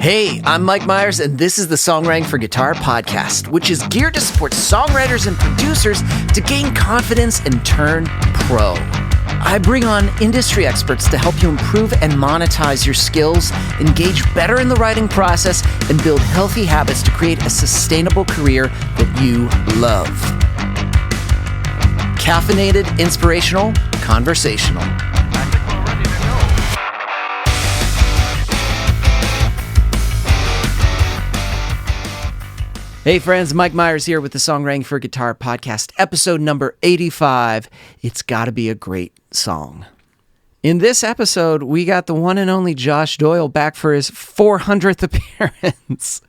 Hey, I'm Mike Meiers, and this is the Songwriting for Guitar podcast, which is geared to support songwriters and producers to gain confidence and turn pro. I bring on industry experts to help you improve and monetize your skills, engage better in the writing process, and build healthy habits to create a sustainable career that you love. Caffeinated, inspirational, conversational. Hey friends, Mike Meiers here with the Songwriting for Guitar podcast, episode number 85. It's gotta be a great song. In this episode, we got the one and only Josh Doyle back for his 400th appearance,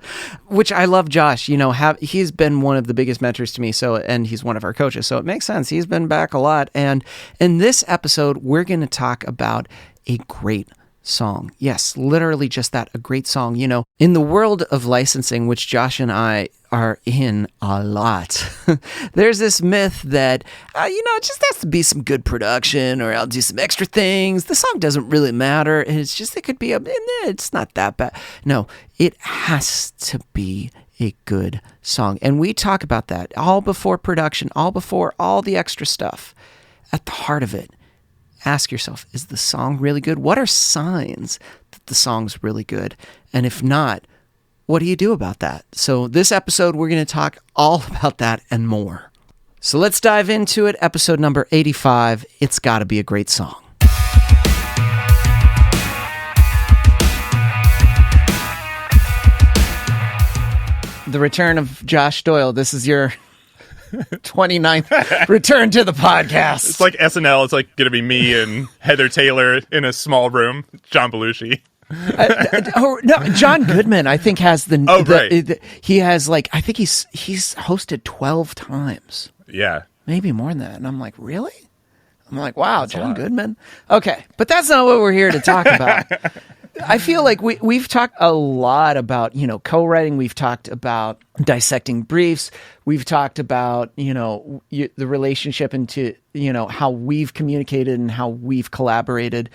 which I love Josh. You know, he's been one of the biggest mentors to me, and he's one of our coaches, so it makes sense. He's been back a lot, and in this episode, we're going to talk about a great song. Yes, literally just that, a great song. You know, in the world of licensing, which Josh and I are in a lot, there's this myth that, it just has to be some good production, or I'll do some extra things. The song doesn't really matter. It's just, it could be, it's not that bad. No, it has to be a good song. And we talk about that all before production, all before all the extra stuff. At the heart of it, ask yourself, is the song really good? What are signs that the song's really good? And if not, what do you do about that? So this episode, we're going to talk all about that and more. So let's dive into it. Episode number 85, It's Gotta Be a Great Song. The return of Josh Doyle. This is your 29th return to the podcast. It's like SNL. It's like going to be me and Heather Taylor in a small room. John Belushi. No, John Goodman, I think, has the. Right. He has I think he's hosted 12 times. Yeah. Maybe more than that. And I'm like, really? I'm like, wow, that's John Goodman. Okay, but that's not what we're here to talk about. I feel like we've talked a lot about, co-writing. We've talked about dissecting briefs. We've talked about, the relationship into, how we've communicated and how we've collaborated.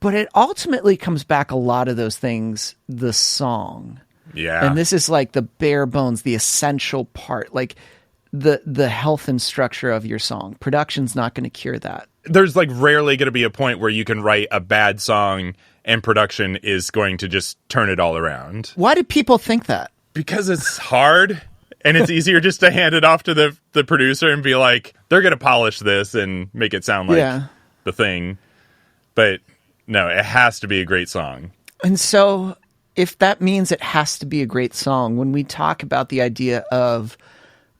But it ultimately comes back a lot of those things, the song. Yeah. And this is like the bare bones, the essential part, like the health and structure of your song. Production's not going to cure that. There's rarely going to be a point where you can write a bad song and production is going to just turn it all around. Why do people think that? Because it's hard, and it's easier just to hand it off to the producer and be like, they're going to polish this and make it sound like the thing. But no, it has to be a great song. And so if that means it has to be a great song, when we talk about the idea of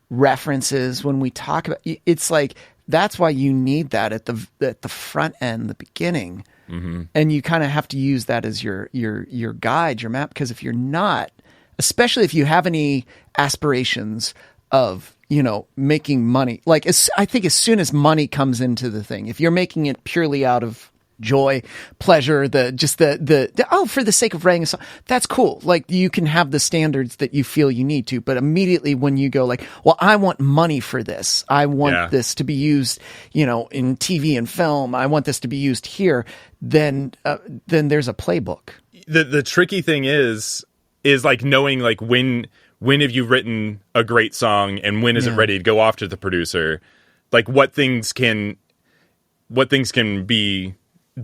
references, when we talk about, it's like, that's why you need that at the front end, the beginning. Mm-hmm. And you kind of have to use that as your guide, your map, because if you're not, especially if you have any aspirations of, making money, I think as soon as money comes into the thing, if you're making it purely out of joy, pleasure, for the sake of writing a song, that's cool. You can have the standards that you feel you need to, but immediately when you go well, I want money for this. I want this to be used, in TV and film. I want this to be used here. Then there's a playbook. The tricky thing is knowing when have you written a great song and when is it ready to go off to the producer? What things can be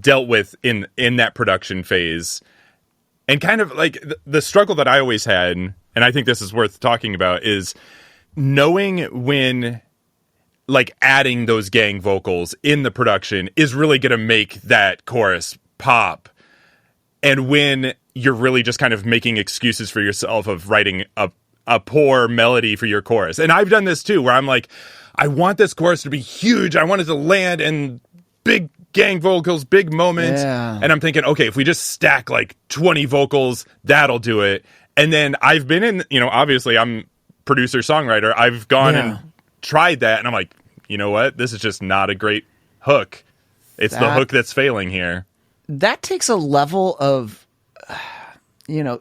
dealt with in that production phase. And kind of the struggle that I always had, and I think this is worth talking about, is knowing when adding those gang vocals in the production is really going to make that chorus pop, and when you're really just kind of making excuses for yourself of writing a poor melody for your chorus. And I've done this too, where I'm like, I want this chorus to be huge, I want it to land and big gang vocals, big moments. Yeah. And I'm thinking, okay, if we just stack 20 vocals, that'll do it. And then I've been in, obviously I'm producer songwriter. I've gone and tried that. And I'm like, you know what? This is just not a great hook. It's the hook that's failing here. That takes a level of,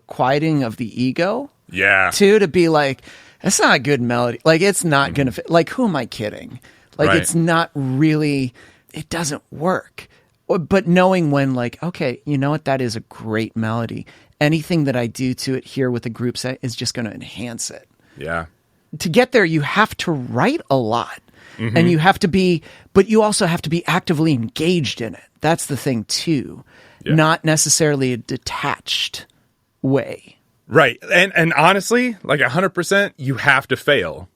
quieting of the ego. Yeah. Too, to be that's not a good melody. It's not going to fit. Who am I kidding? It's not really, it doesn't work. But knowing when okay, you know what, that is a great melody. anything that I do to it here with the group set is just going to enhance it. Yeah. To get there, you have to write a lot. And you have to be, but you also have to be actively engaged in it. That's the thing too. Yeah. Not necessarily a detached way. Right. And honestly, like 100%, you have to fail.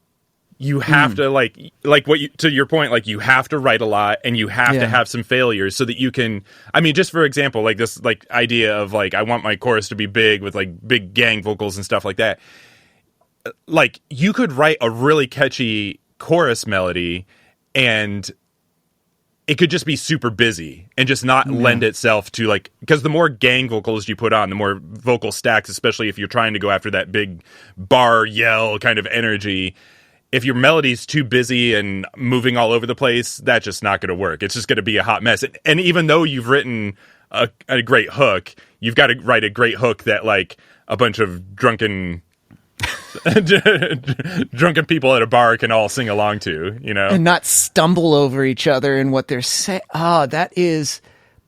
You have to like what you, to your point, like you have to write a lot and you have to have some failures so that you can, I mean, just for example, like this like idea of like, I want my chorus to be big with like big gang vocals and stuff like that. Like you could write a really catchy chorus melody and it could just be super busy and just not lend itself to like, because the more gang vocals you put on, the more vocal stacks, especially if you're trying to go after that big bar yell kind of energy. If your melody's too busy and moving all over the place, that's just not going to work. It's just going to be a hot mess. And even though you've written a great hook, you've got to write a great hook that like a bunch of drunken people at a bar can all sing along to, you know, and not stumble over each other in what they're saying. Oh, that is,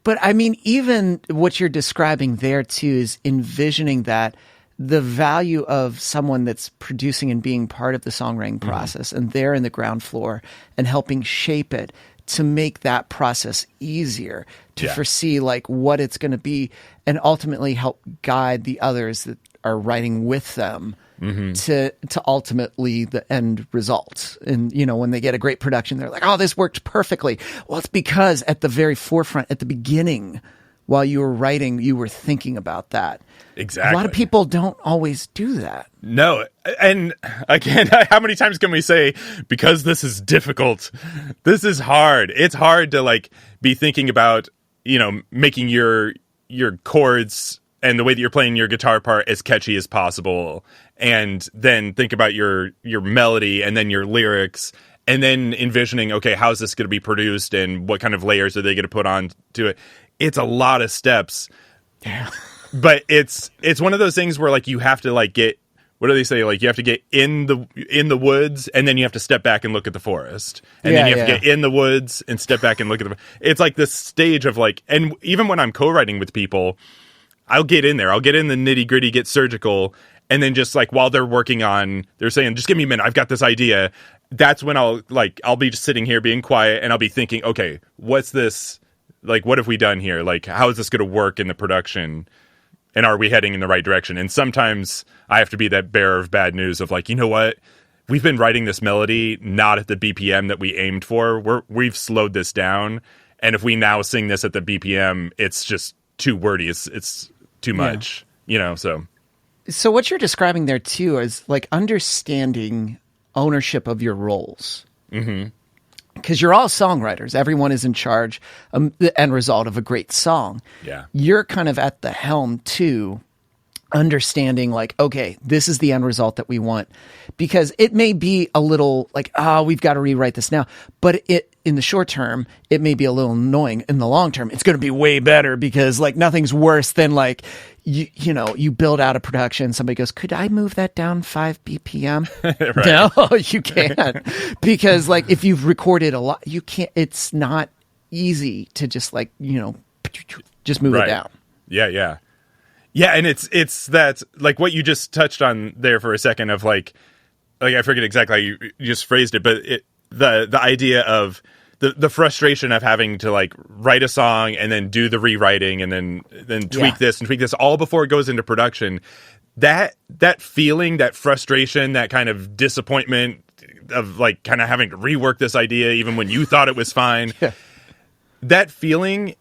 but I mean, even what you're describing there too is envisioning that the value of someone that's producing and being part of the songwriting process and they're in the ground floor and helping shape it to make that process easier to foresee like what it's going to be and ultimately help guide the others that are writing with them to ultimately the end result. And, you know, when they get a great production, they're like, oh, this worked perfectly. Well, it's because at the very forefront, at the beginning, while you were writing, you were thinking about that. Exactly. A lot of people don't always do that. No. And again, how many times can we say, because this is difficult, this is hard. It's hard to like be thinking about, you know, making your chords and the way that you're playing your guitar part as catchy as possible. And then think about your melody and then your lyrics and then envisioning, okay, how's this going to be produced and what kind of layers are they going to put on to it? It's a lot of steps. Yeah. But it's one of those things where like you have to like get, what do they say? Like you have to get in the woods and then you have to step back and look at the forest. And then you have to get in the woods and step back and look at it's like this stage of like, and even when I'm co-writing with people, I'll get in there. I'll get in the nitty gritty, get surgical. And then just like while they're working on, they're saying, just give me a minute. I've got this idea. That's when I'll be just sitting here being quiet and I'll be thinking, okay, what's this? Like, what have we done here? Like, how is this going to work in the production? And are we heading in the right direction? And sometimes I have to be that bearer of bad news of like, you know what? We've been writing this melody not at the BPM that we aimed for. We've slowed this down. And if we now sing this at the BPM, it's just too wordy. It's too much, you know, so. So what you're describing there too is like understanding ownership of your roles. Because you're all songwriters. Everyone is in charge of the end result of a great song. Yeah. You're kind of at the helm too, understanding like, okay, this is the end result that we want. Because it may be a little like, we've got to rewrite this now. But in the short term, it may be a little annoying. In the long term, it's going to be way better because like nothing's worse than like, you build out a production. Somebody goes, could I move that down 5 BPM? No, you can't. Because like if you've recorded a lot, you can't, it's not easy to just like, just move it down. Yeah. Yeah. And it's that like what you just touched on there for a second of like I forget exactly how you just phrased it, but the idea of the frustration of having to like write a song and then do the rewriting and then tweak this and tweak this all before it goes into production. That feeling, that frustration, that kind of disappointment of like kind of having to rework this idea even when you thought it was fine. That feeling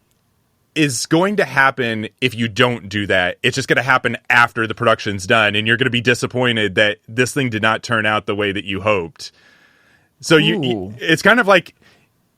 is going to happen if you don't do that. It's just going to happen after the production's done and you're going to be disappointed that this thing did not turn out the way that you hoped. So it's kind of like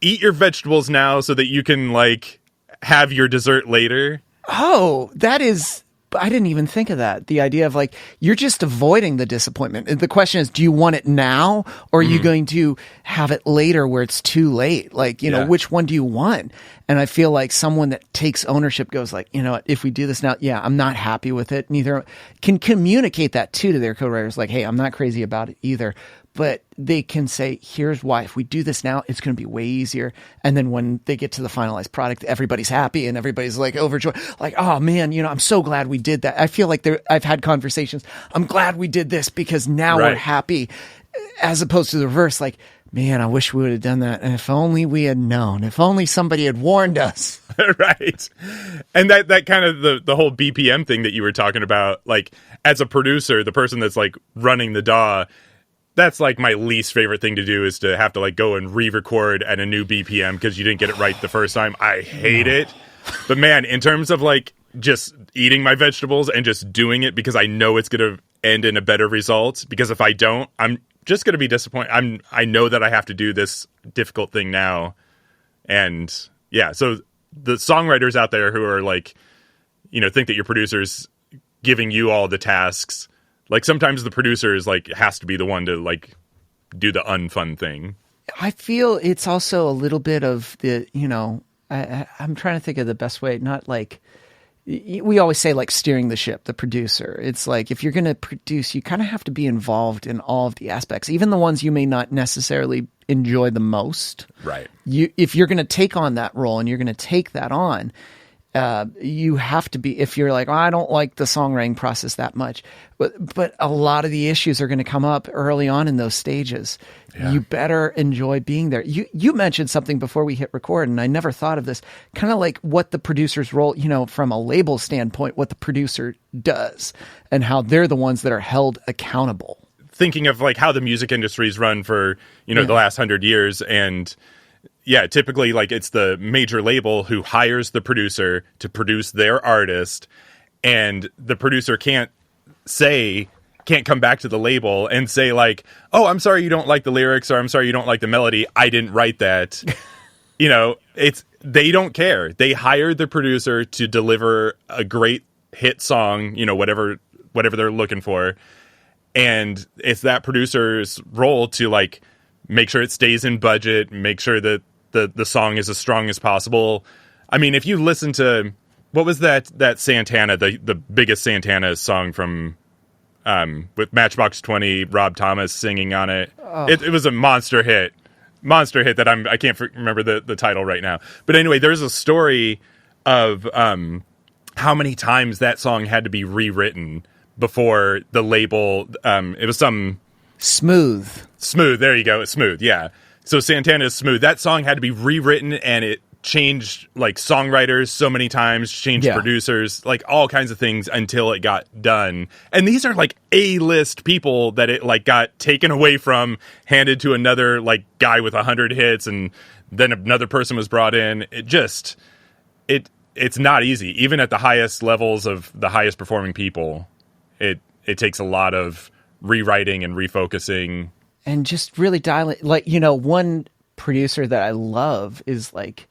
eat your vegetables now so that you can like have your dessert later. Oh, I didn't even think of that. The idea of like, you're just avoiding the disappointment. The question is, do you want it now or are you going to have it later where it's too late? Like, which one do you want? And I feel like someone that takes ownership goes like, if we do this now, I'm not happy with it. Neither can communicate that too to their co-writers. Like, hey, I'm not crazy about it either, but they can say, here's why. If we do this now, it's going to be way easier. And then when they get to the finalized product, everybody's happy and everybody's like overjoyed. Like, oh man, I'm so glad we did that. I feel like I've had conversations. I'm glad we did this because now we're happy, as opposed to the reverse. Like, man, I wish we would have done that. And if only we had known, if only somebody had warned us. Right. And that kind of the whole BPM thing that you were talking about, like as a producer, the person that's like running the DAW, that's like my least favorite thing to do is to have to like go and re-record at a new BPM because you didn't get it right the first time. I hate it. But man, in terms of like just eating my vegetables and just doing it because I know it's going to end in a better result, because if I don't, I'm just going to be disappointed. I know that I have to do this difficult thing now. And yeah, so the songwriters out there who are like, think that your producer's giving you all the tasks, like sometimes the producer is like, has to be the one to like do the unfun thing. I feel it's also a little bit of the, I'm trying to think of the best way, not like, we always say like steering the ship, the producer. It's like, if you're going to produce, you kind of have to be involved in all of the aspects, even the ones you may not necessarily enjoy the most. Right. If you're going to take on that role and you're going to take that on, you have to be, if you're like, oh, I don't like the songwriting process that much, but a lot of the issues are going to come up early on in those stages. Yeah. You better enjoy being there. You mentioned something before we hit record, and I never thought of this, kind of like what the producer's role, from a label standpoint, what the producer does and how they're the ones that are held accountable. Thinking of like how the music industry's run for, the last 100 years, and yeah, typically like it's the major label who hires the producer to produce their artist, and the producer can't come back to the label and say like, oh, I'm sorry you don't like the lyrics, or I'm sorry you don't like the melody. I didn't write that. They don't care. They hired the producer to deliver a great hit song, whatever they're looking for. And it's that producer's role to like make sure it stays in budget, make sure that the song is as strong as possible. I mean, if you listen to, what was that Santana, the biggest Santana song from, with Matchbox 20, Rob Thomas singing on it. Oh. It was a monster hit that I can't remember the title right now. But anyway, there's a story of how many times that song had to be rewritten before the label, it was some... Smooth. There you go. It's Smooth, yeah. So Santana's Smooth. That song had to be rewritten, and it changed like songwriters so many times, changed producers, like all kinds of things until it got done. And these are like A-list people that it like got taken away from, handed to another like guy with 100 hits, and then another person was brought in. It's not easy. Even at the highest levels of the highest performing people, it takes a lot of rewriting and refocusing. And just really dialing, like, one producer that I love is like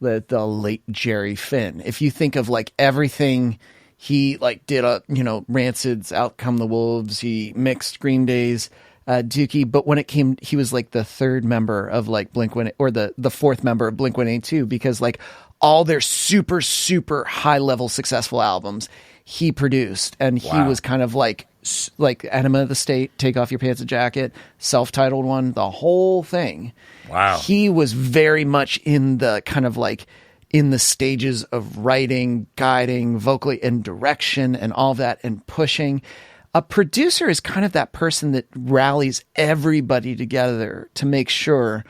the late Jerry Finn. If you think of like everything he like did, Rancid's Out Come the Wolves, he mixed Green Day's Dookie, but when it came, he was like the third member of like Blink-182, or the fourth member of Blink-182, because like all their super, super high level successful albums he produced, and he was kind of like Enema of the State, Take Off Your Pants and Jacket, self-titled one, the whole thing. Wow. He was very much in the kind of like in the stages of writing, guiding, vocally, and direction and all that, and pushing. A producer is kind of that person that rallies everybody together to make sure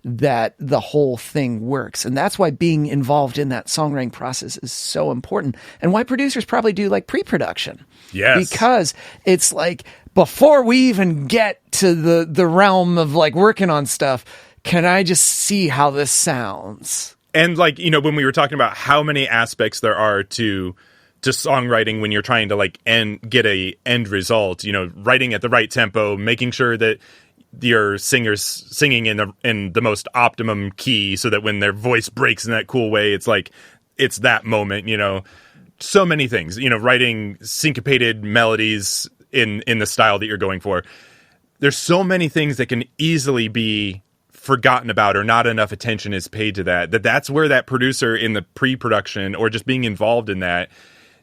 that the whole thing works. And that's why being involved in that songwriting process is so important, and why producers probably do like pre-production. Yes. Because it's like, before we even get to the realm of like working on stuff, can I just see how this sounds? And like, when we were talking about how many aspects there are to songwriting when you're trying to like get a end result, writing at the right tempo, making sure that your singer's singing in the most optimum key, so that when their voice breaks in that cool way, it's like, it's that moment, so many things, writing syncopated melodies in the style that you're going for. There's so many things that can easily be forgotten about, or not enough attention is paid to that's where that producer in the pre-production, or just being involved in that,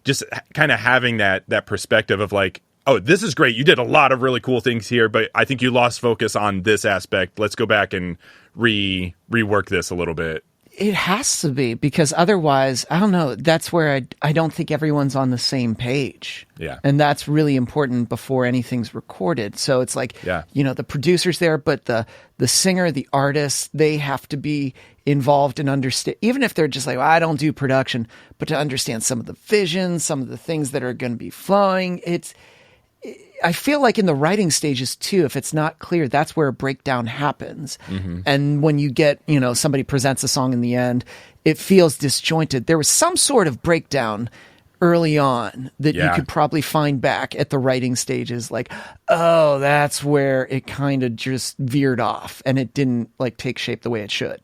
just kind of having that perspective of like, oh, this is great. You did a lot of really cool things here, but I think you lost focus on this aspect. Let's go back and rework this a little bit. It has to be, because otherwise, I don't know, that's where I don't think everyone's on the same page. Yeah. And that's really important before anything's recorded. So it's like, the producer's there, but the singer, the artist, they have to be involved and understand, even if they're just like, well, I don't do production, but to understand some of the vision, some of the things that are going to be flowing. I feel like in the writing stages too, if it's not clear, that's where a breakdown happens. Mm-hmm. And when you get, somebody presents a song in the end, it feels disjointed. There was some sort of breakdown early on that you could probably find back at the writing stages. Like, oh, that's where it kind of just veered off and it didn't like take shape the way it should.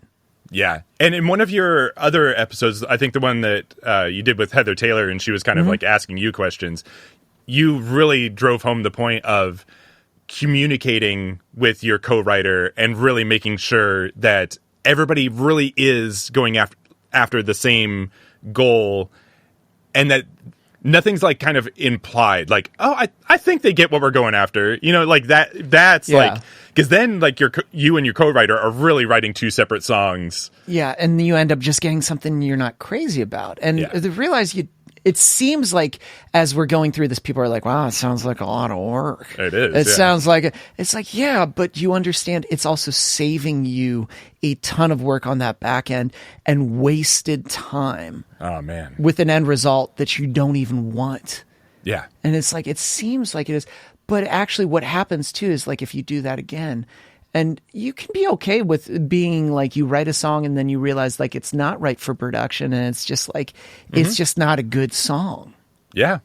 Yeah. And in one of your other episodes, I think the one that you did with Heather Taylor, and she was kind of like asking you questions, you really drove home the point of communicating with your co-writer and really making sure that everybody really is going after the same goal, and that nothing's like kind of implied. Like, oh, I think they get what we're going after. Like that's like, because then like you and your co-writer are really writing two separate songs. Yeah. And you end up just getting something you're not crazy about. And realize it seems like as we're going through this, people are like, wow, it sounds like a lot of work. It is. It sounds like it's like, yeah, but you understand it's also saving you a ton of work on that back end and wasted time. Oh, man. With an end result that you don't even want. Yeah. And it's like, it seems like it is. But actually what happens too is like if you do that again, and you can be okay with being like you write a song and then you realize like it's not right for production and it's just like it's just not a good song. Yeah.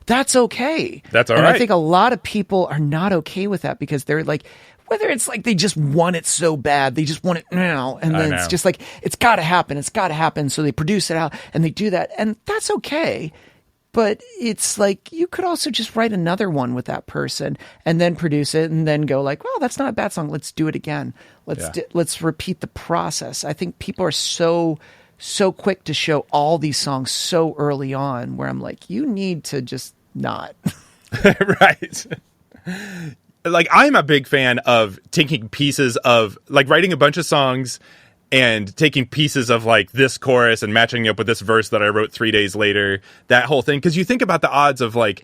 That's okay. That's all right. And I think a lot of people are not okay with that because they're like, whether it's like they just want it so bad, they just want it now. And then it's just like, it's got to happen. It's got to happen. So they produce it out and they do that. And that's okay. But it's like you could also just write another one with that person and then produce it and then go like, well, that's not a bad song. Let's do it again. Let's repeat the process. I think people are so quick to show all these songs so early on where I'm like, you need to just not. Right. Like I'm a big fan of taking pieces of like writing a bunch of songs and taking pieces of like this chorus and matching it up with this verse that I wrote 3 days later, that whole thing. Because you think about the odds of like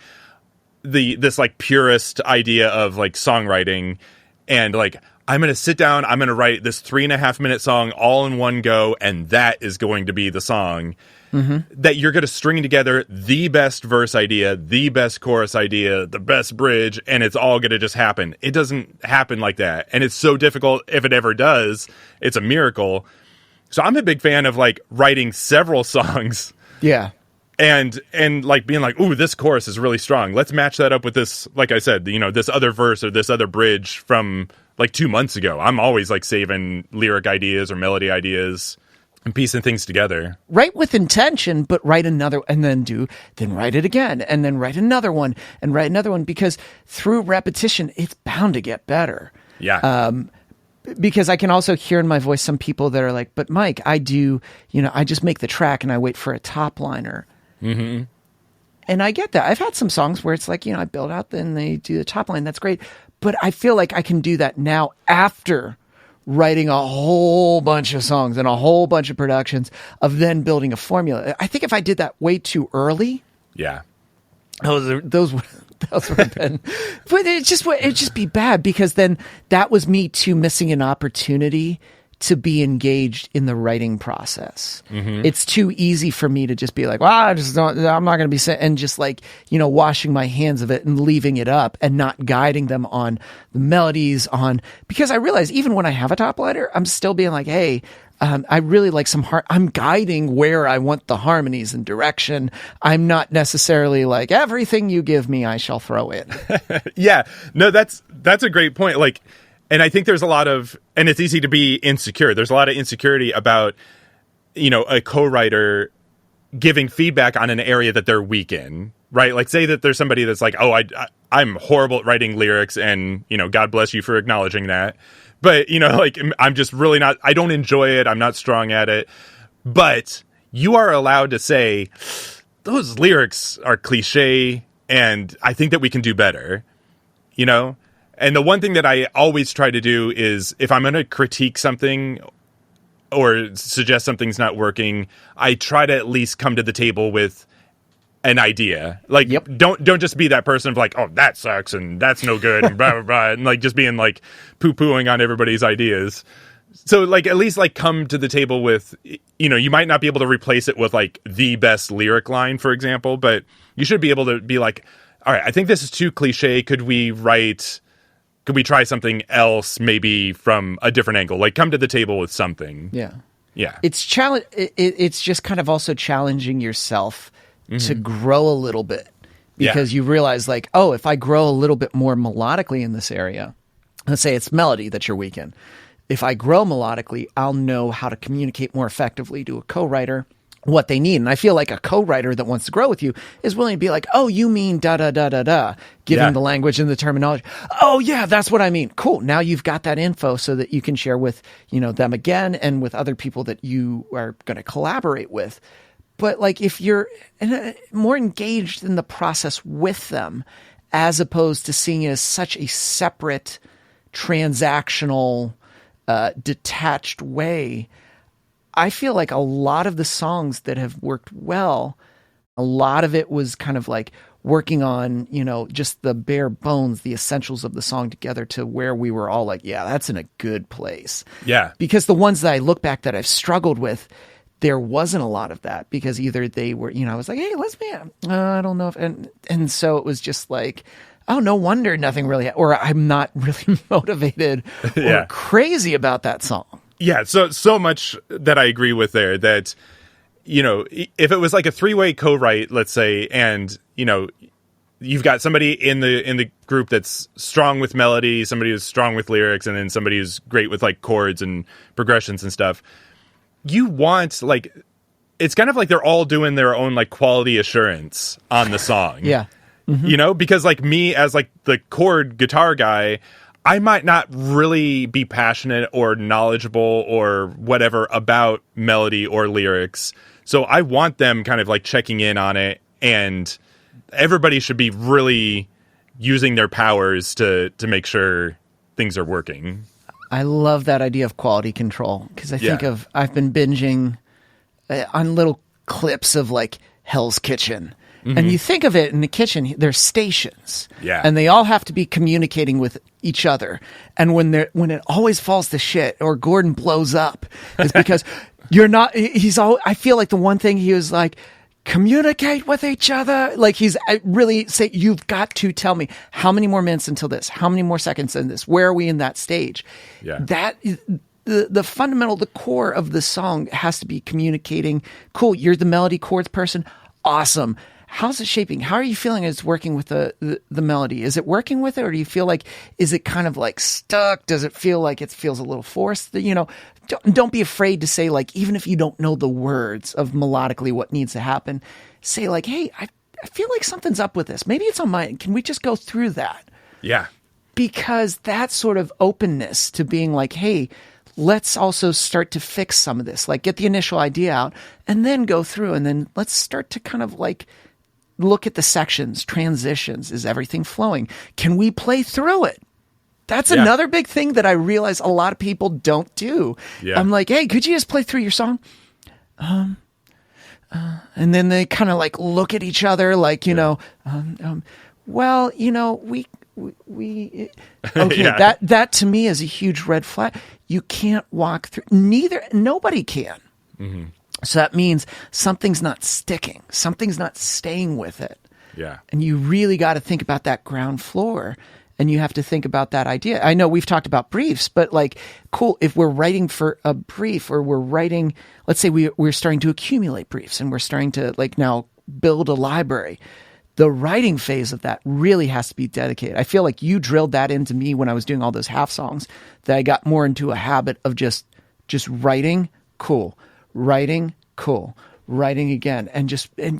this like purist idea of like songwriting and like, I'm going to sit down, I'm going to write this 3.5 minute song all in one go. And that is going to be the song that you're going to string together the best verse idea, the best chorus idea, the best bridge, and it's all going to just happen. It doesn't happen like that. And it's so difficult. If it ever does, it's a miracle. So I'm a big fan of like writing several songs. Yeah. And like being like, ooh, this chorus is really strong. Let's match that up with this, like I said, this other verse or this other bridge from like 2 months ago. I'm always like saving lyric ideas or melody ideas and piecing things together. Write with intention, but write another, and then write it again, and then write another one, and write another one, because through repetition, it's bound to get better. Yeah. Because I can also hear in my voice some people that are like, but Mike, I just make the track and I wait for a top liner. Mm-hmm. And I get that. I've had some songs where it's like, I build out, then they do the top line. That's great. But I feel like I can do that now after writing a whole bunch of songs and a whole bunch of productions of then building a formula. I think if I did that way too early, those would have been, but it'd just be bad, because then that was me too missing an opportunity to be engaged in the writing process. Mm-hmm. It's too easy for me to just be like, well, I'm not going to be and just like, washing my hands of it and leaving it up and not guiding them on the melodies because I realize even when I have a top liner, I'm still being like, hey, I really like I'm guiding where I want the harmonies and direction. I'm not necessarily like everything you give me, I shall throw in. Yeah, no, that's a great point. Like, and I think there's a lot of, and it's easy to be insecure. There's a lot of insecurity about, a co-writer giving feedback on an area that they're weak in, right? Like say that there's somebody that's like, oh, I'm horrible at writing lyrics, and, God bless you for acknowledging that. But, like I'm just really not, I don't enjoy it. I'm not strong at it. But you are allowed to say those lyrics are cliche And I think that we can do better, you know? And the one thing that I always try to do is if I'm going to critique something or suggest something's not working, I try to at least come to the table with an idea. Like, don't just be that person of like, oh, that sucks and that's no good and blah, blah, blah. And like just being like poo-pooing on everybody's ideas. So like at least like come to the table with, you know, you might not be able to replace it with like the best lyric line, for example, but you should be able to be like, all right, I think this is too cliche. Could we try something else maybe from a different angle? Like come to the table with something. Yeah. Yeah. It's it's just kind of also challenging yourself to grow a little bit because you realize like, oh, if I grow a little bit more melodically in this area, let's say it's melody that you're weak in. If I grow melodically, I'll know how to communicate more effectively to a co-writer what they need. And I feel like a co-writer that wants to grow with you is willing to be like, oh, you mean da da da da da, giving the language and the terminology. Oh yeah, that's what I mean. Cool. Now you've got that info so that you can share with, you know, them again and with other people that you are going to collaborate with. But like if you're more engaged in the process with them, as opposed to seeing it as such a separate, transactional, detached way, I feel like a lot of the songs that have worked well, a lot of it was kind of like working on, you know, just the bare bones, the essentials of the song together to where we were all like, yeah, that's in a good place. Yeah. Because the ones that I look back that I've struggled with, there wasn't a lot of that because either they were, you know, I was like, hey, let's be, I don't know if, and so it was just like, oh, no wonder nothing really, or I'm not really motivated or crazy about that song. Yeah. So much that I agree with there that, you know, if it was like a 3-way co-write, let's say, and, you know, you've got somebody in the group that's strong with melody, somebody who's strong with lyrics, and then somebody who's great with like chords and progressions and stuff. You want like, it's kind of like they're all doing their own like quality assurance on the song. Yeah. Mm-hmm. You know, because like me as like the chord guitar guy, I might not really be passionate or knowledgeable or whatever about melody or lyrics. So I want them kind of like checking in on it, and everybody should be really using their powers to make sure things are working. I love that idea of quality control because I think I've been binging on little clips of like Hell's Kitchen. Mm-hmm. And you think of it in the kitchen, there's stations. Yeah. And they all have to be communicating with each other. And when it always falls to shit or Gordon blows up, it's because I feel like the one thing he was like, communicate with each other. Like I really say, you've got to tell me how many more minutes until this, how many more seconds in this, where are we in that stage? Yeah. That is the fundamental, the core of the song has to be communicating. Cool. You're the melody chords person. Awesome. How's it shaping? How are you feeling as it's working with the melody? Is it working with it, or do you feel like, is it kind of like stuck? Does it feel like it feels a little forced? You know, don't be afraid to say, like, even if you don't know the words of melodically what needs to happen, say like, hey, I feel like something's up with this. Maybe it's on my, can we just go through that? Yeah. Because that sort of openness to being like, hey, let's also start to fix some of this, like get the initial idea out and then go through, and then let's start to kind of like look at the sections, transitions. Is everything flowing? Can we play through it? That's another big thing that I realize a lot of people don't do. Yeah. I'm like, hey, could you just play through your song? And then they kind of like look at each other like, you know, well, you know, we okay, that to me is a huge red flag. You can't walk through, nobody can. Mm-hmm. So that means something's not sticking. Something's not staying with it. Yeah. And you really got to think about that ground floor, and you have to think about that idea. I know we've talked about briefs, but like, cool, if we're writing for a brief, or we're writing, let's say we're starting to accumulate briefs and we're starting to like now build a library. The writing phase of that really has to be dedicated. I feel like you drilled that into me when I was doing all those half songs, that I got more into a habit of just writing, cool. Writing, cool. Writing again. And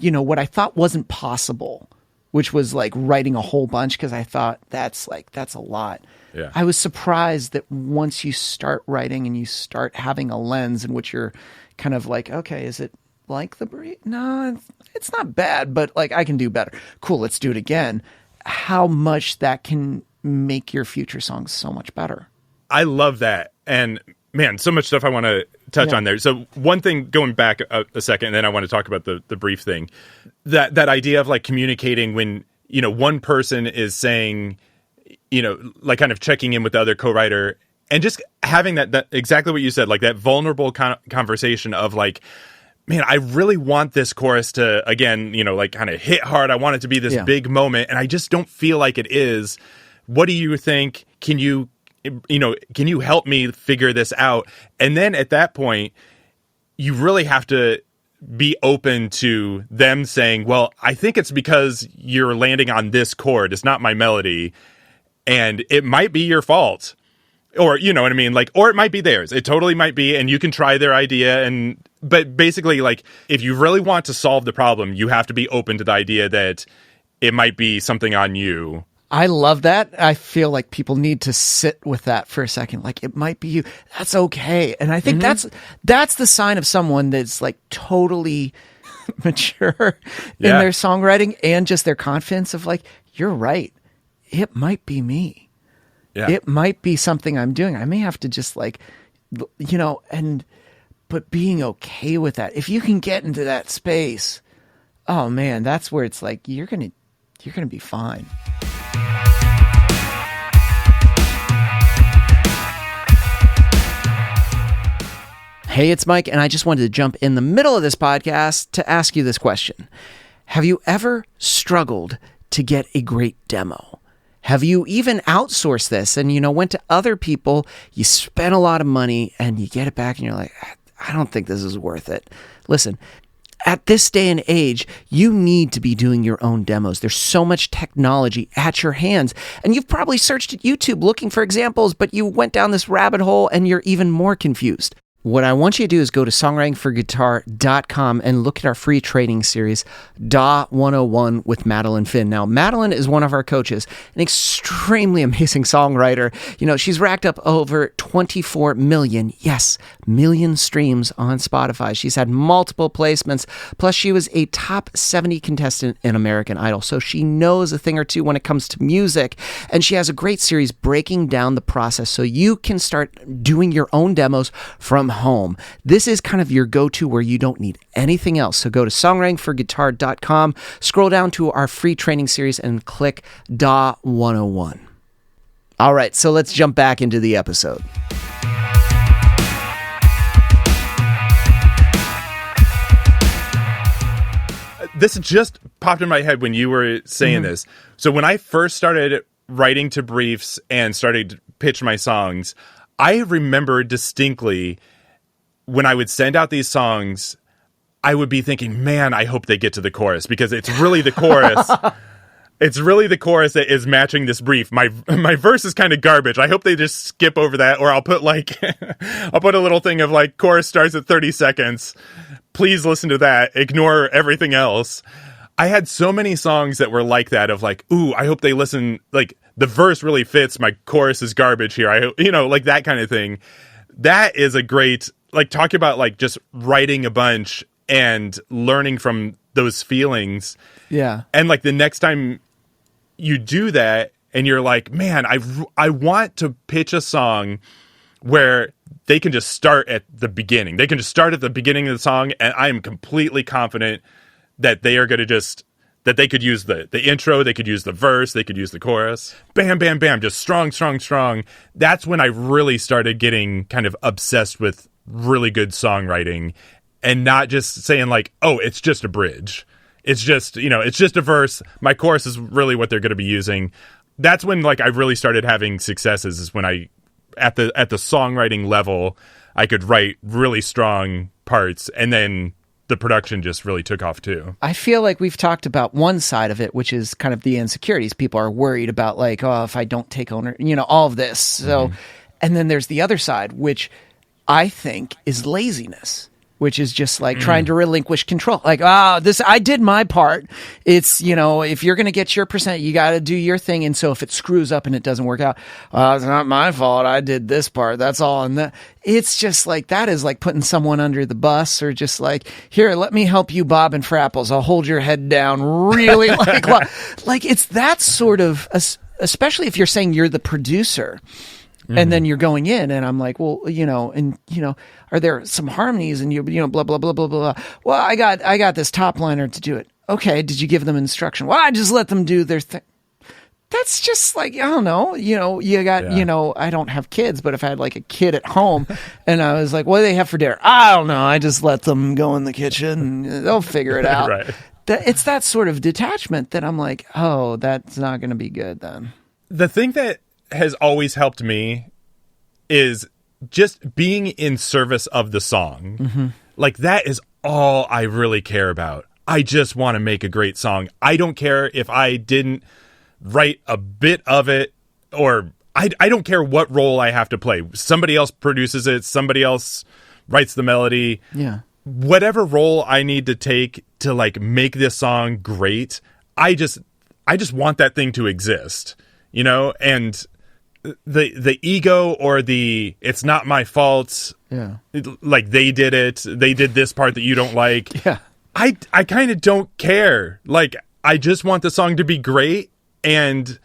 you know, what I thought wasn't possible, which was like writing a whole bunch, because I thought that's a lot. Yeah. I was surprised that once you start writing and you start having a lens in which you're kind of like, okay, is it like the brief. No, it's not bad, but like I can do better. Cool, let's do it again. How much that can make your future songs so much better. I love that. And man, so much stuff I want to touch on there. So one thing, going back a second, and then I want to talk about the brief thing, that idea of like communicating when, you know, one person is saying, you know, like kind of checking in with the other co-writer and just having that exactly what you said, like that vulnerable conversation of like, man, I really want this chorus to, again, you know, like kind of hit hard. I want it to be this big moment, and I just don't feel like it is. What do you think? Can you help me figure this out? And then at that point, you really have to be open to them saying, well, I think it's because you're landing on this chord. It's not my melody. And it might be your fault. Or, you know what I mean? Like, or it might be theirs. It totally might be. And you can try their idea. But basically, like, if you really want to solve the problem, you have to be open to the idea that it might be something on you. I love that. I feel like people need to sit with that for a second. Like, it might be you. That's okay. And I think that's the sign of someone that's like totally mature in their songwriting and just their confidence of like, you're right. It might be me. Yeah. It might be something I'm doing. I may have to just like, you know, but being okay with that. If you can get into that space, oh man, that's where it's like, you're going to be fine. Hey, it's Mike, and I just wanted to jump in the middle of this podcast to ask you this question. Have you ever struggled to get a great demo? Have you even outsourced this and, you know, went to other people, you spent a lot of money, and you get it back and you're like, I don't think this is worth it. Listen, at this day and age, you need to be doing your own demos. There's so much technology at your hands, and you've probably searched at YouTube looking for examples, but you went down this rabbit hole and you're even more confused. What I want you to do is go to songwritingforguitar.com and look at our free training series, DAW 101 with Madeline Finn. Now, Madeline is one of our coaches, an extremely amazing songwriter. You know, she's racked up over 24 million streams on Spotify. She's had multiple placements, plus she was a top 70 contestant in American Idol. So she knows a thing or two when it comes to music, and she has a great series breaking down the process so you can start doing your own demos from home. This is kind of your go-to where you don't need anything else. So go to songwritingforguitar.com, scroll down to our free training series, and click DAW 101. All right, so let's jump back into the episode. This just popped in my head when you were saying this. So when I first started writing to briefs and started to pitch my songs, I remember distinctly when I would send out these songs, I would be thinking, man, I hope they get to the chorus, because it's really the chorus. It's really the chorus that is matching this brief. My verse is kind of garbage. I hope they just skip over that, or I'll put like, I'll put a little thing of like, chorus starts at 30 seconds. Please listen to that. Ignore everything else. I had so many songs that were like that, of like, ooh, I hope they listen, like, the verse really fits, my chorus is garbage here. I hope, you know, like that kind of thing. That is a great, like, talk about like just writing a bunch and learning from those feelings. Yeah. And like the next time you do that and you're like, man, I want to pitch a song where they can just start at the beginning. They can just start at the beginning of the song, and I am completely confident that they are going to just, that they could use the intro, they could use the verse, they could use the chorus. Bam, bam, bam, just strong, strong, strong. That's when I really started getting kind of obsessed with really good songwriting, and not just saying like, oh, it's just a bridge. It's just, you know, it's just a verse. My chorus is really what they're going to be using. That's when like I really started having successes, is when I, at the songwriting level, I could write really strong parts, and then the production just really took off too. I feel like we've talked about one side of it, which is kind of the insecurities. People are worried about like, oh, if I don't take owner, you know, all of this. So, and then there's the other side, which I think is laziness. which is just like trying to relinquish control. Like, I did my part. It's, if you're going to get your percent, you got to do your thing. And so if it screws up and it doesn't work out, it's not my fault. I did this part. That's all. And it's just like, that is like putting someone under the bus, or just like, here, let me help you bob and frapples. I'll hold your head down really like it's that sort of, especially if you're saying you're the producer. And then you're going in, and I'm like, well, are there some harmonies? And blah blah blah blah blah. Well, I got this top liner to do it. Okay, did you give them instruction? Well, I just let them do their thing. That's just like, I don't know. You got I don't have kids, but if I had like a kid at home, and I was like, what do they have for dinner? I don't know. I just let them go in the kitchen, and they'll figure it out. Right. It's that sort of detachment that I'm like, oh, that's not going to be good then. The thing that has always helped me is just being in service of the song. Mm-hmm. Like, that is all I really care about. I just want to make a great song. I don't care if I didn't write a bit of it, or I don't care what role I have to play. Somebody else produces it. Somebody else writes the melody. Yeah. Whatever role I need to take to like make this song great, I just want that thing to exist, and the ego or the it's not my fault. Yeah. Like, they did it. They did this part that you don't like. Yeah. I kind of don't care. Like, I just want the song to be great. And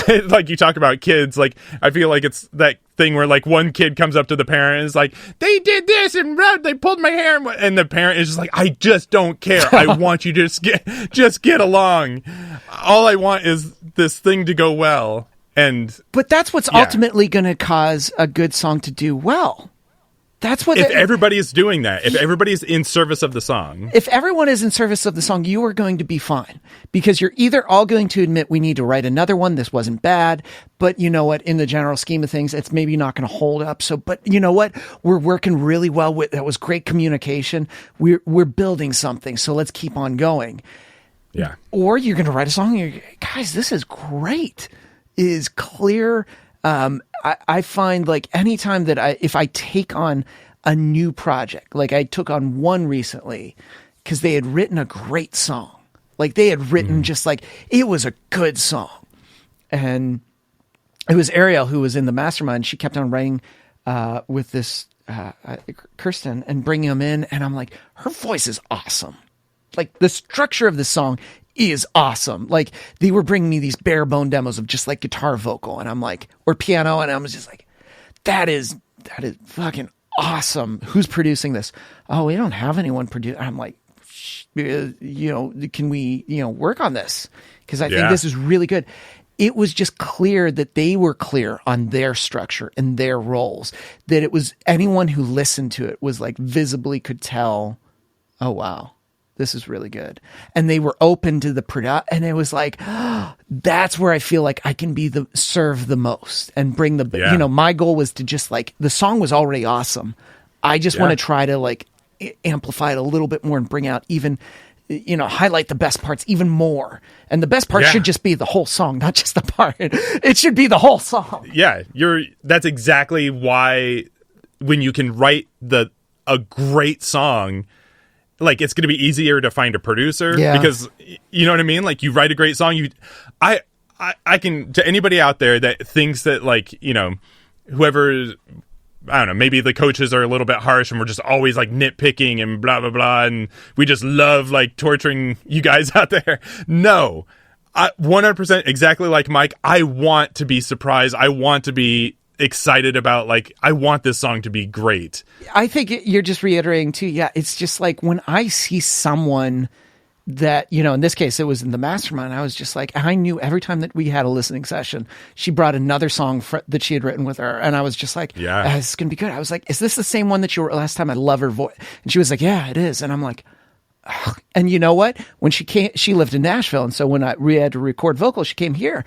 like, you talk about kids, like, I feel like it's that thing where like one kid comes up to the parent and is like, they did this and they pulled my hair, and the parent is just like, I just don't care. I want you to just get along. All I want is this thing to go well. But that's what's ultimately going to cause a good song to do well. That's what. If everybody is doing that, if everybody's in service of the song, if everyone is in service of the song, you are going to be fine, because you're either all going to admit we need to write another one. This wasn't bad, but you know what? In the general scheme of things, it's maybe not going to hold up. So, but you know what? We're working really well with. That was great communication. We're building something. So let's keep on going. Yeah. Or you're going to write a song. And you're, guys, this is great. Is clear. I find like anytime that if I take on a new project, like I took on one recently because they had written a great song. Like, they had written just like, it was a good song. And it was Ariel who was in the mastermind. She kept on writing with this Kirsten and bringing them in. And I'm like, her voice is awesome. Like, the structure of the song is awesome. Like, they were bringing me these bare bone demos of just like guitar vocal, and I'm like, or piano, and I was just like, that is fucking awesome. Who's producing this? Oh, we don't have anyone produce. I'm like, can we, work on this? Because I think this is really good. It was just clear that they were clear on their structure and their roles, that it was anyone who listened to it was like visibly could tell, oh, wow, this is really good. And they were open to the product. And it was like, that's where I feel like I can serve the most and bring my goal was to just like, the song was already awesome. I just want to try to like amplify it a little bit more and bring out even, highlight the best parts even more. And the best part should just be the whole song, not just the part. It should be the whole song. Yeah. That's exactly why when you can write a great song, like, it's going to be easier to find a producer because, you know what I mean? Like, you write a great song. I can, to anybody out there that thinks that, like, whoever, I don't know, maybe the coaches are a little bit harsh and we're just always like nitpicking and blah, blah, blah. And we just love like torturing you guys out there. No, 100% exactly like Mike. I want to be surprised. I want to be excited about, like, I want this song to be great. I think you're just reiterating too. Yeah. It's just like when I see someone that, in this case, it was in the mastermind, I was just like, I knew every time that we had a listening session, she brought another song that she had written with her. And I was just like, this is going to be good. I was like, is this the same one that you were last time? I love her voice. And she was like, yeah, it is. And I'm like, ugh. And you know what? When she came, she lived in Nashville. And so when we had to record vocals, she came here.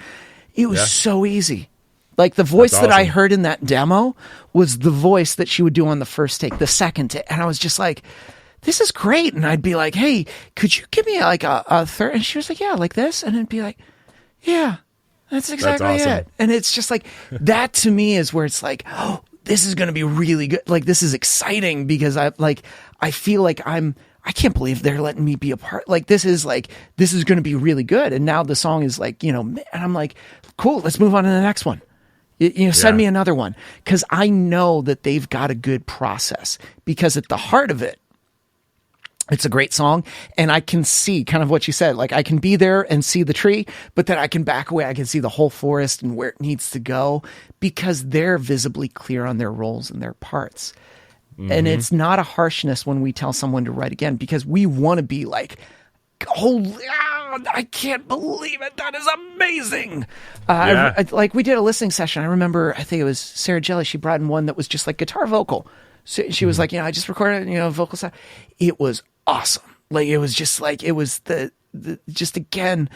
It was so easy. Like, the voice that I heard in that demo was the voice that she would do on the first take, the second take. And I was just like, this is great. And I'd be like, hey, could you give me like a third? And she was like, yeah, like this. And it'd be like, yeah, that's exactly it. And it's just like, that to me is where it's like, oh, this is going to be really good. Like, this is exciting because I feel like I can't believe they're letting me be a part. Like, this is going to be really good. And now the song is like, and I'm like, cool, let's move on to the next one. Send me another one. Cause I know that they've got a good process, because at the heart of it, it's a great song, and I can see kind of what you said. Like, I can be there and see the tree, but then I can back away. I can see the whole forest and where it needs to go, because they're visibly clear on their roles and their parts. Mm-hmm. And it's not a harshness when we tell someone to write again, because we want to be like, I can't believe it. That is amazing. Like, we did a listening session. I remember, I think it was Sarah Jelly. She brought in one that was just like guitar vocal. So she was like, I just recorded, vocal stuff. It was awesome. Like, it was just like, it was just again,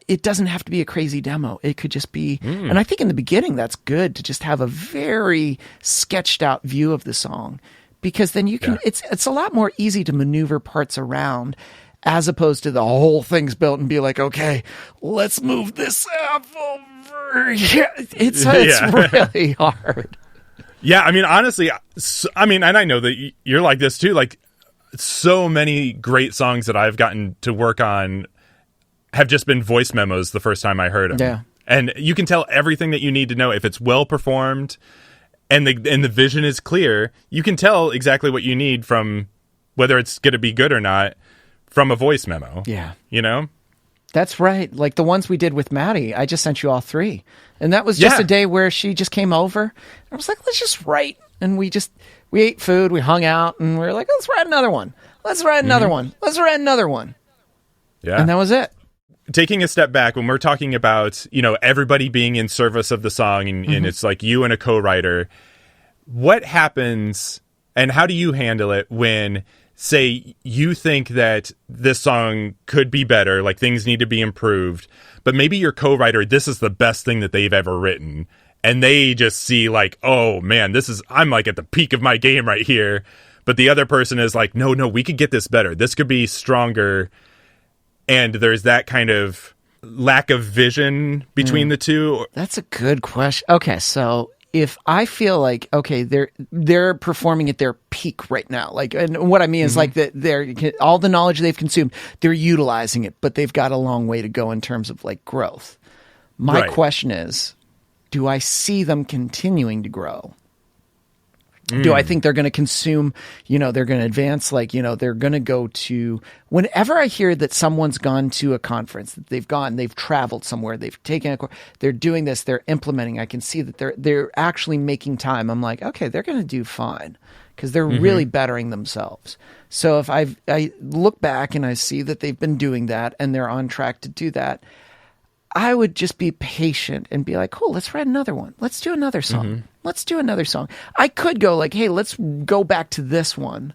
it doesn't have to be a crazy demo. It could just be, and I think in the beginning, that's good to just have a very sketched out view of the song, because then you can, it's a lot more easy to maneuver parts around, as opposed to the whole thing's built and be like, okay, let's move this up over here. It's really hard. Yeah, I mean, honestly, and I know that you're like this too. Like, so many great songs that I've gotten to work on have just been voice memos the first time I heard them. Yeah. And you can tell everything that you need to know. If it's well performed and the vision is clear, you can tell exactly what you need from whether it's going to be good or not from a voice memo. Yeah. That's right. Like the ones we did with Maddie, I just sent you all 3. And that was just a day where she just came over. I was like, let's just write. And we ate food, we hung out, and we were like, let's write another one. Let's write another one. Let's write another one. Yeah. And that was it. Taking a step back, when we're talking about, everybody being in service of the song and it's like you and a co-writer, what happens and how do you handle it when, say, you think that this song could be better, like things need to be improved, but maybe your co-writer, this is the best thing that they've ever written, and they just see like, oh man, I'm like at the peak of my game right here, but the other person is like, no, we could get this better, this could be stronger, and there's that kind of lack of vision between the two? That's a good question. Okay, so if I feel like, okay, they're performing at their peak right now, like, and what I mean is like that they're all the knowledge they've consumed, they're utilizing it, but they've got a long way to go in terms of like growth. My question is, do I see them continuing to grow? Do I think they're going to consume, they're going to advance, like, they're going to go to, whenever I hear that someone's gone to a conference, that they've traveled somewhere, they've taken a course, they're doing this, they're implementing, I can see that they're actually making time. I'm like, okay, they're going to do fine, because they're really bettering themselves. So if I look back and I see that they've been doing that and they're on track to do that, I would just be patient and be like, cool, let's write another one. Let's do another song. Let's do another song. I could go like, hey, let's go back to this one.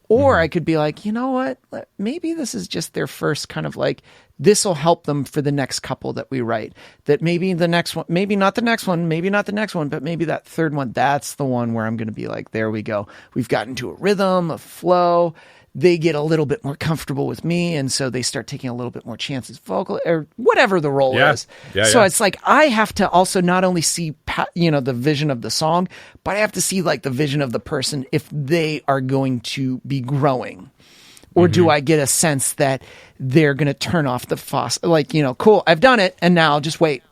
Or I could be like, you know what? Maybe this is just their first kind of like, this will help them for the next couple that we write. That maybe the next one, maybe not the next one, maybe not the next one, but maybe that third one, that's the one where I'm going to be like, there we go. We've gotten to a rhythm, a flow. They get a little bit more comfortable with me, and so they start taking a little bit more chances vocal or whatever the role is. So it's like I have to also not only see the vision of the song, but I have to see like the vision of the person if they are going to be growing. Or do I get a sense that they're going to turn off the faucet? Like, cool, I've done it, and now I'll just wait.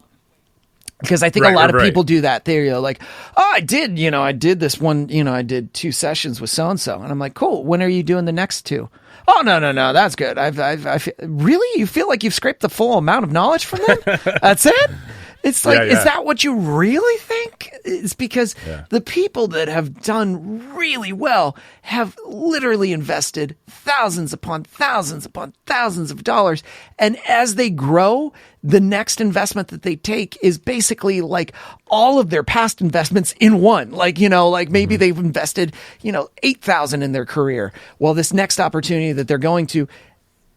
Because I think a lot of people do that. They're like, oh, I did this one, I did 2 sessions with so-and-so. And I'm like, cool, when are you doing the next 2? Oh, no, that's good. Really? You feel like you've scraped the full amount of knowledge from them? That's it? It's like, is that what you really think? It's because the people that have done really well have literally invested thousands upon thousands upon thousands of dollars. And as they grow, the next investment that they take is basically like all of their past investments in one. Like, maybe they've invested, 8,000 in their career. Well, this next opportunity that they're going to,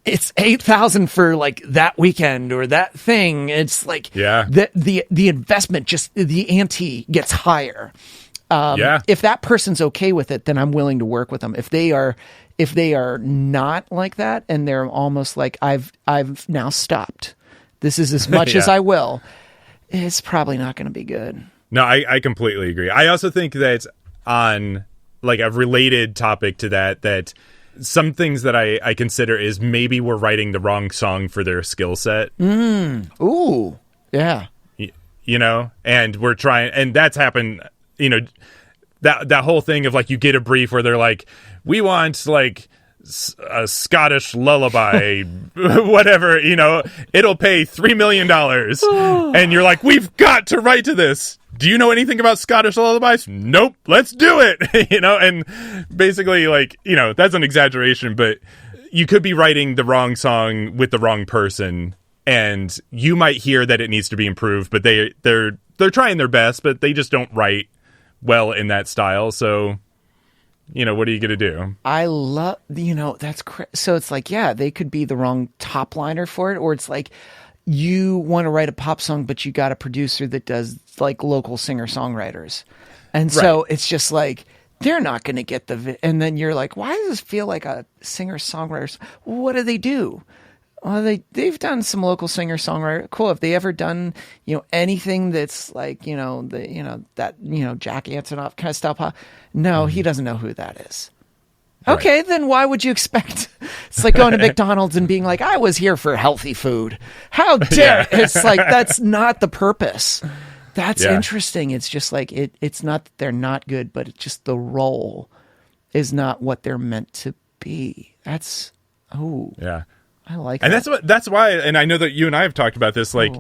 it's 8,000 for like that weekend or that thing. It's like the investment, just the ante gets higher. If that person's okay with it, then I'm willing to work with them. If they are not like that and they're almost like I've now stopped. This is as much as I will. It's probably not going to be good. No, I completely agree. I also think that on like a related topic to that some things that I consider is maybe we're writing the wrong song for their skill set. Ooh. Yeah. You know, and we're trying, and that's happened, you know, that whole thing of like you get a brief where they're like, we want like a Scottish lullaby, whatever, you know, it'll pay $3 million. And you're like, we've got to write to this. Do you know anything about Scottish lullabies? Nope. Let's do it. You know, and basically like, you know, that's an exaggeration, but you could be writing the wrong song with the wrong person, and you might hear that it needs to be improved, but they're trying their best, but they just don't write well in that style. So, you know, what are you going to do? I love, you know, that's so it's like, yeah, they could be the wrong top liner for it, or it's like you want to write a pop song, but you got a producer that does like local singer-songwriters. And so it's just like, they're not going to get and then you're like, why does this feel like a singer-songwriter? Well, what do? Well, they've done some local singer-songwriter. Cool. Have they ever done, you know, anything that's like, you know, that, you know, Jack Antonoff kind of stuff? No, he doesn't know who that is. Okay, then why would you expect? It's like going to McDonald's and being like, I was here for healthy food. How dare? It's like, that's not the purpose. That's interesting. It's just like, it's not that they're not good, but it's just the role is not what they're meant to be. That's, I like and that. that's why, and I know that you and I have talked about this, like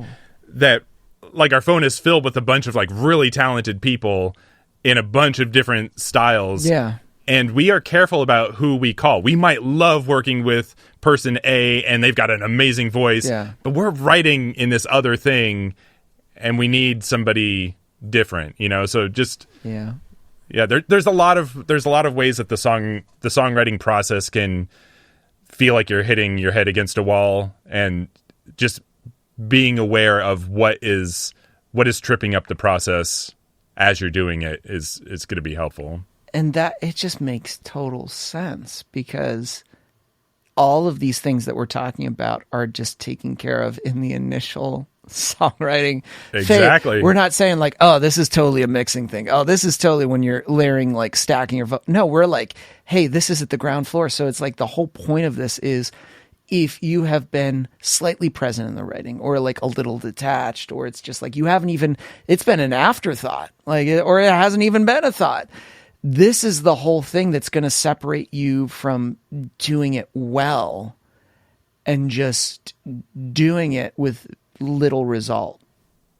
that, like our phone is filled with a bunch of like really talented people in a bunch of different styles. Yeah. And we are careful about who we call. We might love working with person A and they've got an amazing voice, but we're writing in this other thing and we need somebody different, you know? So just, there's a lot of ways that the songwriting process can feel like you're hitting your head against a wall, and just being aware of what is tripping up the process as you're doing it is going to be helpful. And that it just makes total sense, because all of these things that we're talking about are just taken care of in the initial songwriting phase. We're not saying like, oh, this is totally a mixing thing. Oh, this is totally when you're layering, like stacking your No, we're like, hey, this is at the ground floor. So it's like the whole point of this is if you have been slightly present in the writing, or like a little detached, or it's just like you haven't even, it's been an afterthought, like, or it hasn't even been a thought. This is the whole thing that's going to separate you from doing it well and just doing it with little result.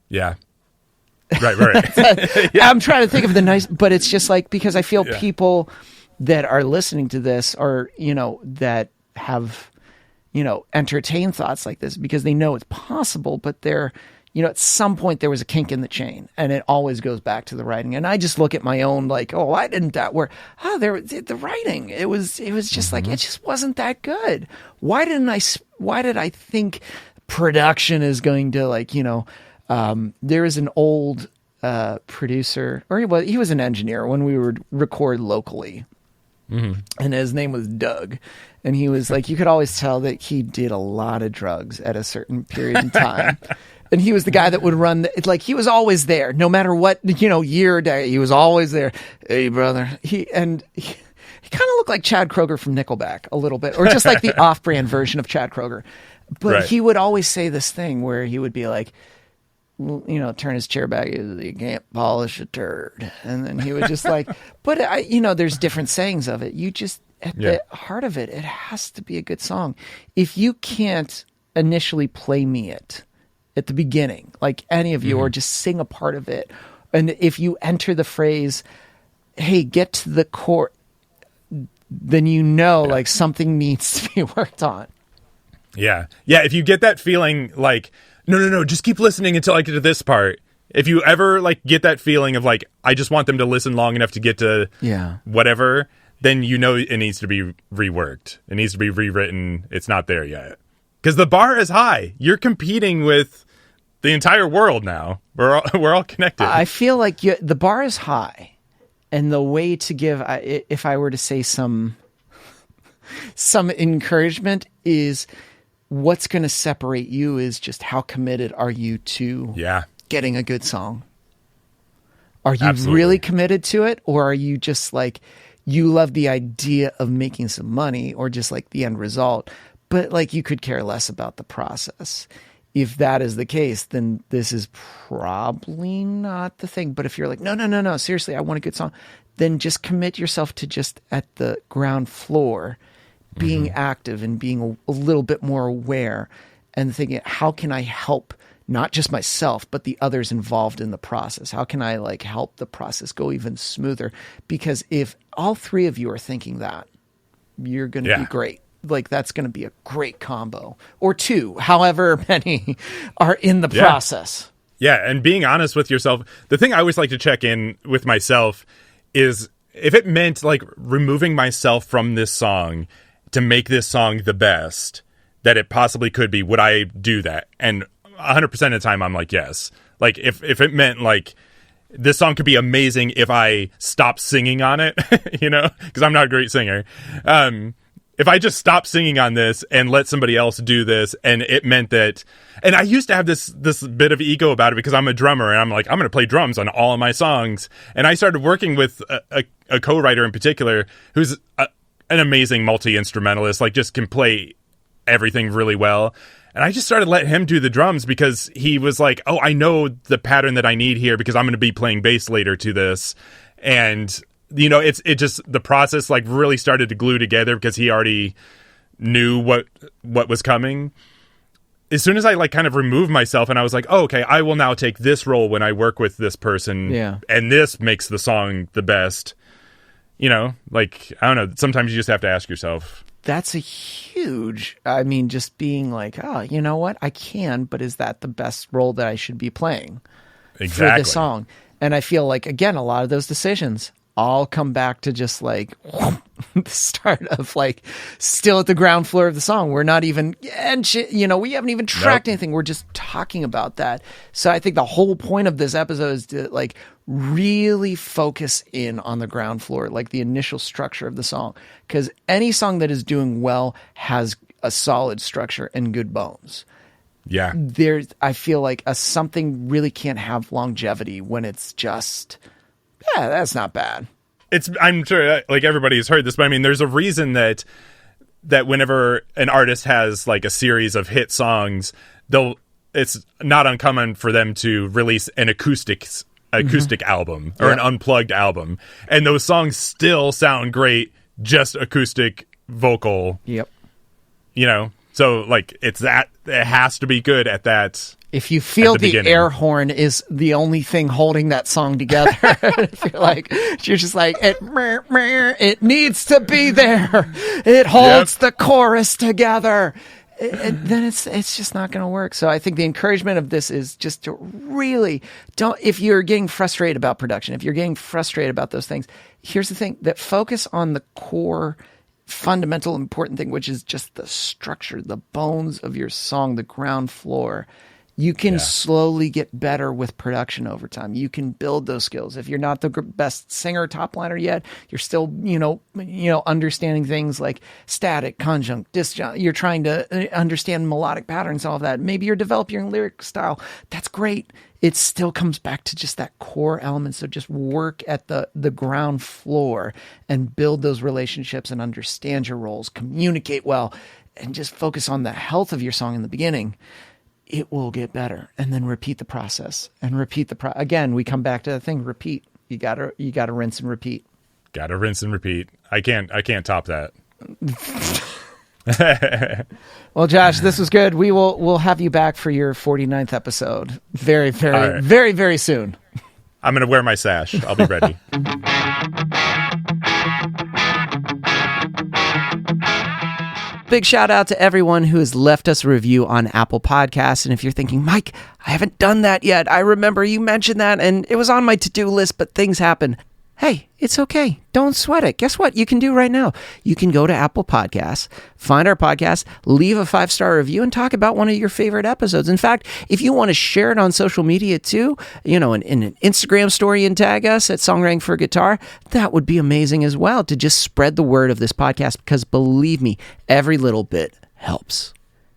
Yeah. Right. I'm trying to think of the nice, but it's just like, because I feel people that are listening to this are, you know, that have, you know, entertained thoughts like this because they know it's possible, but they're, you know, at some point there was a kink in the chain, and it always goes back to the writing. And I just look at my own, like, oh, why didn't that work? The writing, it was just like, it just wasn't that good. Why did I think production is going to, like, you know, there is an old producer, or he was an engineer when we would record locally. And his name was Doug. And he was like, you could always tell that he did a lot of drugs at a certain period in time. And he was the guy that would run, like, he was always there, no matter what, you know, year or day, he was always there. Hey, brother. He kind of looked like Chad Kroeger from Nickelback a little bit, or just like the off-brand version of Chad Kroeger. But he would always say this thing where he would be like, you know, turn his chair back, you can't polish a turd. And then he would just like, but you know, there's different sayings of it. You just, at the heart of it, it has to be a good song. If you can't initially play me it at the beginning, like any of you, or just sing a part of it, and if you enter the phrase, hey, get to the core, then you know, like, something needs to be worked on. Yeah. If you get that feeling like, no, just keep listening until I get to this part. If you ever, like, get that feeling of like, I just want them to listen long enough to get to whatever, then you know it needs to be reworked. It needs to be rewritten. It's not there yet. Because the bar is high. You're competing with the entire world now. We're all connected. I feel like the bar is high. And the way to give, if I were to say some encouragement, is what's going to separate you is just how committed are you to getting a good song. Are you really committed to it? Or are you just like, you love the idea of making some money or just like the end result, but like you could care less about the process? If that is the case, then this is probably not the thing. But if you're like, no, seriously, I want a good song, then just commit yourself to just at the ground floor, being active and being a little bit more aware and thinking, how can I help not just myself, but the others involved in the process? How can I like help the process go even smoother? Because if all three of you are thinking that, you're going to be great. Like that's going to be a great combo, or two, however many are in the process. Yeah. And being honest with yourself, the thing I always like to check in with myself is if it meant like removing myself from this song to make this song the best that it possibly could be, would I do that? And 100% of the time I'm like, yes. Like if it meant like this song could be amazing if I stopped singing on it, you know, because I'm not a great singer. If I just stopped singing on this and let somebody else do this, and it meant that, and I used to have this bit of ego about it because I'm a drummer and I'm like, I'm going to play drums on all of my songs. And I started working with a co-writer in particular who's an amazing multi-instrumentalist, like just can play everything really well. And I just started letting him do the drums because he was like, oh, I know the pattern that I need here because I'm going to be playing bass later to this. And you know, it just, the process like really started to glue together because he already knew what was coming. As soon as I like kind of removed myself and I was like, oh, okay, I will now take this role when I work with this person. Yeah. And this makes the song the best. You know, like, I don't know. Sometimes you just have to ask yourself. That's a huge, I mean, just being like, oh, you know what? I can, but is that the best role that I should be playing for the song? And I feel like, again, a lot of those decisions all come back to just like the start of like still at the ground floor of the song. We're not even, and you know, we haven't even tracked anything. We're just talking about that. So I think the whole point of this episode is to like really focus in on the ground floor, like the initial structure of the song. Because any song that is doing well has a solid structure and good bones. Yeah. I feel like something really can't have longevity when it's just, yeah, that's not bad. I'm sure like everybody has heard this, but I mean, there's a reason that whenever an artist has like a series of hit songs, it's not uncommon for them to release an acoustic album or an unplugged album. And those songs still sound great, just acoustic vocal. Yep. You know, so like it has to be good at that. If you feel the air horn is the only thing holding that song together, you're just like, it needs to be there. It holds the chorus together. Then it's just not going to work. So I think the encouragement of this is just to really if you're getting frustrated about production, if you're getting frustrated about those things, here's the thing, that focus on the core fundamental important thing, which is just the structure, the bones of your song, the ground floor. You can slowly get better with production over time. You can build those skills. If you're not the best singer, top liner yet, you're still, understanding things like static, conjunct, disjunct. You're trying to understand melodic patterns, all of that. Maybe you're developing your lyric style. That's great. It still comes back to just that core element. So just work at the ground floor and build those relationships and understand your roles, communicate well, and just focus on the health of your song in the beginning. It will get better, and then repeat the process and repeat again. We come back to the thing, repeat. You gotta rinse and repeat. Gotta rinse and repeat. I can't top that. Well, Josh, this was good. We'll have you back for your 49th episode very, very, very, very soon. I'm going to wear my sash. I'll be ready. Big shout out to everyone who has left us a review on Apple Podcasts. And if you're thinking, Mike, I haven't done that yet. I remember you mentioned that and it was on my to-do list, but things happen. Hey, it's okay. Don't sweat it. Guess what you can do right now? You can go to Apple Podcasts, find our podcast, leave a 5-star review, and talk about one of your favorite episodes. In fact, if you want to share it on social media too, in an Instagram story and tag us at Songwriting for Guitar, that would be amazing as well, to just spread the word of this podcast, because believe me, every little bit helps.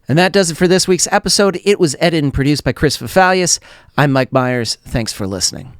And that does it for this week's episode. It was edited and produced by Chris Fafalius. I'm Mike Meiers. Thanks for listening.